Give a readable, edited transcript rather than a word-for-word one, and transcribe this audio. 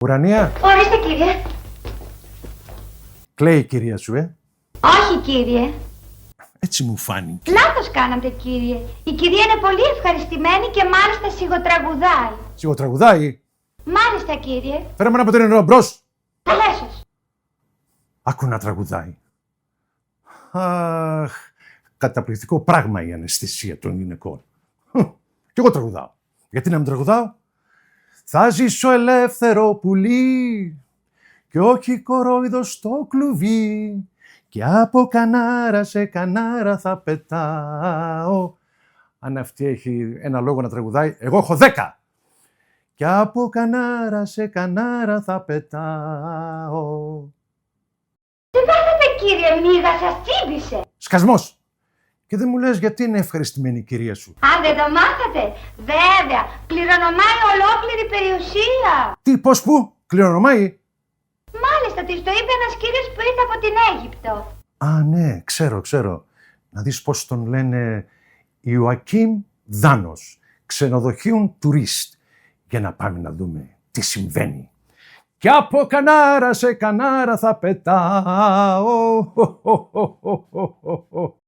Ουρανία. Ορίστε, κύριε. Κλαίει η κυρία σου, Όχι, κύριε. Έτσι μου φάνηκε. Λάθος κάνατε, κύριε. Η κυρία είναι πολύ ευχαριστημένη και μάλιστα σιγοτραγουδάει. Σιγοτραγουδάει. Μάλιστα, κύριε. Φέρε με ένα ποτήρι νερό μπρος. Αμέσως. Άκου να τραγουδάει. Αχ, καταπληκτικό πράγμα η αναισθησία των γυναικών. Κι εγώ τραγουδάω. Γιατί να μην τραγουδάω? Θα ζήσω ελεύθερο πουλί κι όχι κορόιδο στο κλουβί και από κανάρα σε κανάρα θα πετάω. Αν αυτή έχει ένα λόγο να τραγουδάει, εγώ έχω 10. Και από κανάρα σε κανάρα θα πετάω. Τι πάθατε, κύριε, μίγα σας τσίμπησε. Σκασμός. Και δεν μου λες γιατί είναι ευχαριστημένη η κυρία σου. Αν δεν το μάθατε, βέβαια, κληρονομάει ολόκληρη περιουσία. Τι, πώς, πού, κληρονομάει? Μάλιστα, της το είπε ένας κύριος που ήρθε από την Αίγυπτο. Α, ναι, ξέρω. Να δεις πώς τον λένε, Ιωακίμ Δάνος, ξενοδοχείων τουρίστ. Για να πάμε να δούμε τι συμβαίνει. Κι από κανάρα σε κανάρα θα πετάω.